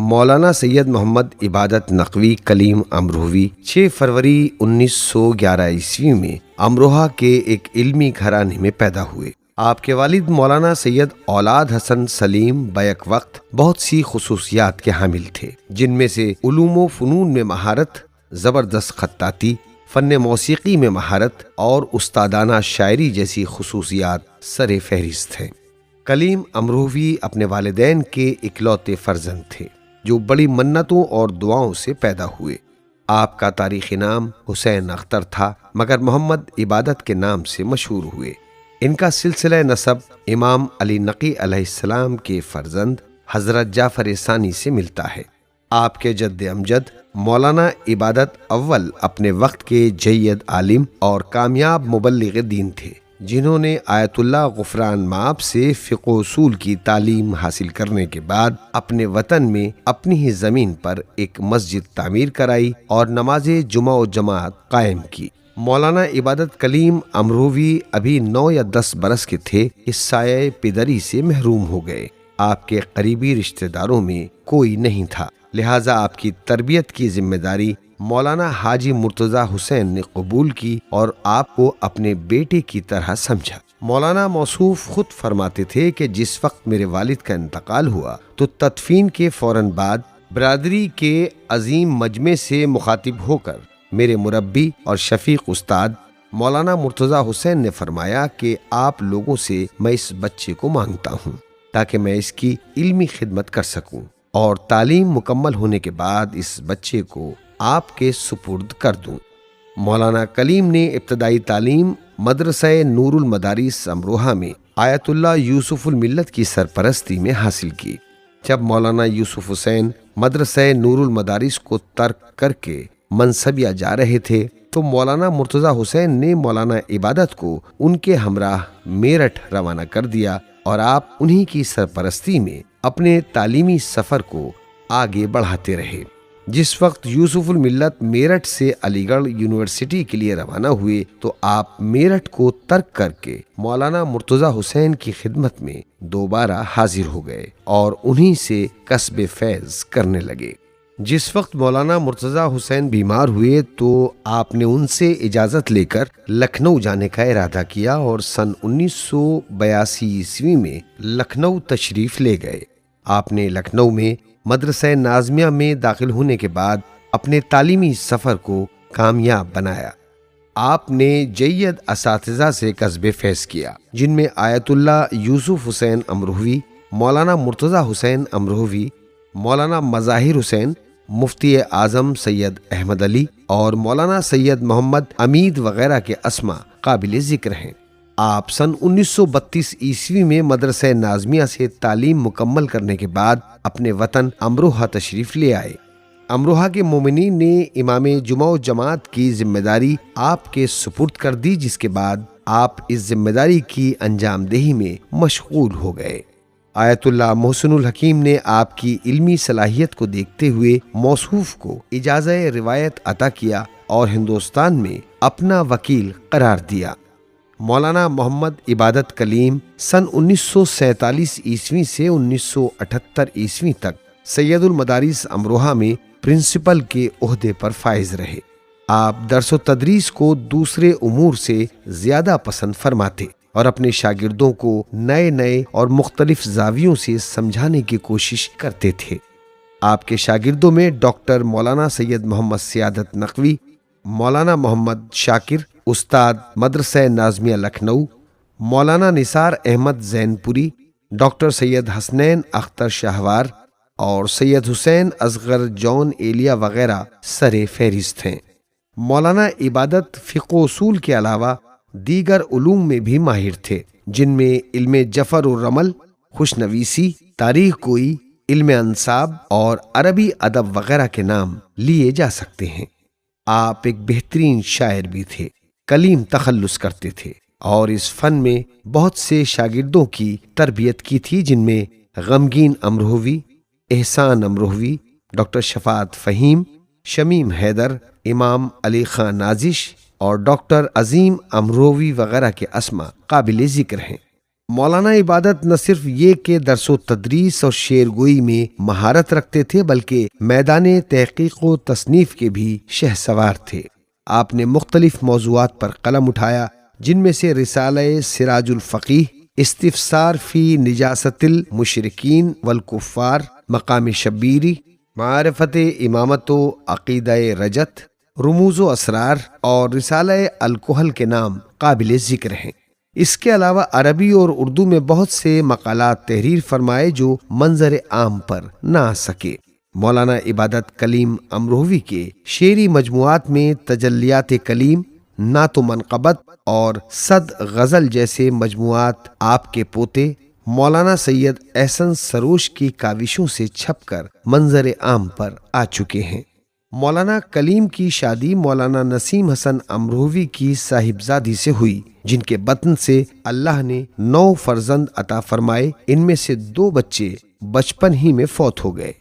مولانا سید محمد عبادت نقوی کلیم امروہوی 6 فروری 1911 عیسوی میں امروہہ کے ایک علمی گھرانے میں پیدا ہوئے۔ آپ کے والد مولانا سید اولاد حسن سلیم بیک وقت بہت سی خصوصیات کے حامل تھے، جن میں سے علوم و فنون میں مہارت، زبردست خطاطی، فن موسیقی میں مہارت اور استادانہ شاعری جیسی خصوصیات سر فہرست ہیں۔ کلیم امروہوی اپنے والدین کے اکلوتے فرزند تھے جو بڑی منتوں اور دعاؤں سے پیدا ہوئے۔ آپ کا تاریخی نام حسین اختر تھا، مگر محمد عبادت کے نام سے مشہور ہوئے۔ ان کا سلسلہ نسب امام علی نقی علیہ السلام کے فرزند حضرت جعفر ثانی سے ملتا ہے۔ آپ کے جد امجد مولانا عبادت اول اپنے وقت کے جید عالم اور کامیاب مبلغ دین تھے، جنہوں نے آیت اللہ غفران مآب سے فقہ و اصول کی تعلیم حاصل کرنے کے بعد اپنے وطن میں اپنی ہی زمین پر ایک مسجد تعمیر کرائی اور نماز جمعہ و جماعت قائم کی۔ مولانا عبادت کلیم امروہوی ابھی 9 یا 10 برس کے تھے کہ سایہ پدری سے محروم ہو گئے۔ آپ کے قریبی رشتہ داروں میں کوئی نہیں تھا، لہٰذا آپ کی تربیت کی ذمہ داری مولانا حاجی مرتضیٰ حسین نے قبول کی اور آپ کو اپنے بیٹے کی طرح سمجھا۔ مولانا موصوف خود فرماتے تھے کہ جس وقت میرے والد کا انتقال ہوا تو تدفین کے فوراً بعد برادری کے عظیم مجمع سے مخاطب ہو کر میرے مربی اور شفیق استاد مولانا مرتضیٰ حسین نے فرمایا کہ آپ لوگوں سے میں اس بچے کو مانگتا ہوں تاکہ میں اس کی علمی خدمت کر سکوں اور تعلیم مکمل ہونے کے بعد اس بچے کو آپ کے سپرد کر دوں۔ مولانا کلیم نے ابتدائی تعلیم مدرسہ نور المدارس امروہہ میں آیت اللہ یوسف الملت کی سرپرستی میں حاصل کی۔ جب مولانا یوسف حسین مدرسہ نور المدارس کو ترک کر کے منصبیہ جا رہے تھے تو مولانا مرتضیٰ حسین نے مولانا عبادت کو ان کے ہمراہ میرٹھ روانہ کر دیا اور آپ انہی کی سرپرستی میں اپنے تعلیمی سفر کو آگے بڑھاتے رہے۔ جس وقت یوسف الملت میرٹھ سے علی گڑھ یونیورسٹی کے لیے روانہ ہوئے تو آپ میرٹھ کو ترک کر کے مولانا مرتضیٰ حسین کی خدمت میں دوبارہ حاضر ہو گئے اور انہی سے کسب فیض کرنے لگے۔ جس وقت مولانا مرتضیٰ حسین بیمار ہوئے تو آپ نے ان سے اجازت لے کر لکھنؤ جانے کا ارادہ کیا اور سن 1982 عیسوی میں لکھنؤ تشریف لے گئے۔ آپ نے لکھنؤ میں مدرسہ نازمیہ میں داخل ہونے کے بعد اپنے تعلیمی سفر کو کامیاب بنایا۔ آپ نے جید اساتذہ سے کسب فیض کیا، جن میں آیت اللہ یوسف حسین امروہوی، مولانا مرتضیٰ حسین امروہوی، مولانا مظاہر حسین، مفتی اعظم سید احمد علی اور مولانا سید محمد امید وغیرہ کے اسماء قابل ذکر ہیں۔ آپ سن 1932 عیسوی میں مدرسہ نازمیہ سے تعلیم مکمل کرنے کے بعد اپنے وطن امروہہ تشریف لے آئے۔ امروہہ کے مومنین نے امام جمعہ و جماعت کی ذمہ داری آپ کے سپرد کر دی، جس کے بعد آپ اس ذمہ داری کی انجام دہی میں مشغول ہو گئے۔ آیت اللہ محسن الحکیم نے آپ کی علمی صلاحیت کو دیکھتے ہوئے موصوف کو اجازہ روایت عطا کیا اور ہندوستان میں اپنا وکیل قرار دیا۔ مولانا محمد عبادت کلیم سن 1947 عیسوی سے 1978 عیسوی تک سید المدارس امروہہ میں پرنسپل کے عہدے پر فائز رہے۔ آپ درس و تدریس کو دوسرے امور سے زیادہ پسند فرماتے اور اپنے شاگردوں کو نئے نئے اور مختلف زاویوں سے سمجھانے کی کوشش کرتے تھے۔ آپ کے شاگردوں میں ڈاکٹر مولانا سید محمد سعادت نقوی، مولانا محمد شاکر، استاد مدرسہ نازمیہ لکھنؤ، مولانا نثار احمد زین پوری، ڈاکٹر سید حسنین اختر شاہوار اور سید حسین اصغر جون ایلیا وغیرہ سر فہرست ہیں۔ مولانا عبادت فقہ و اصول کے علاوہ دیگر علوم میں بھی ماہر تھے، جن میں علم جفر و رمل، خوشنویسی، تاریخ گوئی، علم انساب اور عربی ادب وغیرہ کے نام لیے جا سکتے ہیں۔ آپ ایک بہترین شاعر بھی تھے، کلیم تخلص کرتے تھے اور اس فن میں بہت سے شاگردوں کی تربیت کی تھی، جن میں غمگین امروہوی، احسان امروہوی، ڈاکٹر شفاعت فہیم، شمیم حیدر، امام علی خان نازش اور ڈاکٹر عظیم امروہوی وغیرہ کے اسماء قابل ذکر ہیں۔ مولانا عبادت نہ صرف یہ کہ درس و تدریس اور شعر گوئی میں مہارت رکھتے تھے بلکہ میدان تحقیق و تصنیف کے بھی شہسوار تھے۔ آپ نے مختلف موضوعات پر قلم اٹھایا، جن میں سے رسالہ سراج الفقیہ، استفسار فی نجاست المشرکین والکفار، مقام شبیری، معرفت امامت و عقیدہ رجت، رموز و اسرار اور رسالہ الکحل کے نام قابل ذکر ہیں۔ اس کے علاوہ عربی اور اردو میں بہت سے مقالات تحریر فرمائے جو منظر عام پر نہ آ سکے۔ مولانا عبادت کلیم امروہوی کے شعری مجموعات میں تجلیات کلیم، نعت و منقبت اور صد غزل جیسے مجموعات آپ کے پوتے مولانا سید احسن سروش کی کاوشوں سے چھپ کر منظر عام پر آ چکے ہیں۔ مولانا کلیم کی شادی مولانا نسیم حسن امروہوی کی صاحبزادی سے ہوئی، جن کے بطن سے اللہ نے 9 فرزند عطا فرمائے۔ ان میں سے 2 بچے بچپن ہی میں فوت ہو گئے،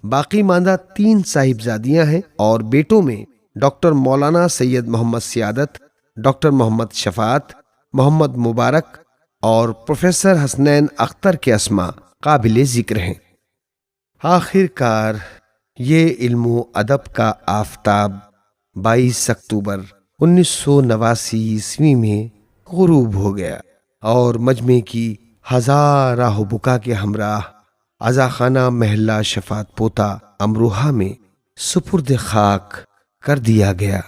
باقی ماندہ 3 صاحبزادیاں ہیں، اور بیٹوں میں ڈاکٹر مولانا سید محمد سعادت، ڈاکٹر محمد شفاعت، محمد مبارک اور پروفیسر حسنین اختر کے اسماء قابل ذکر ہیں۔ آخر کار یہ علم و ادب کا آفتاب 22 اکتوبر 1989 عیسوی میں غروب ہو گیا، اور مجمع کی ہزار آہ و بکا کے ہمراہ عزاخانہ محلہ شفاعت پوتا امروہہ میں سپرد خاک کر دیا گیا۔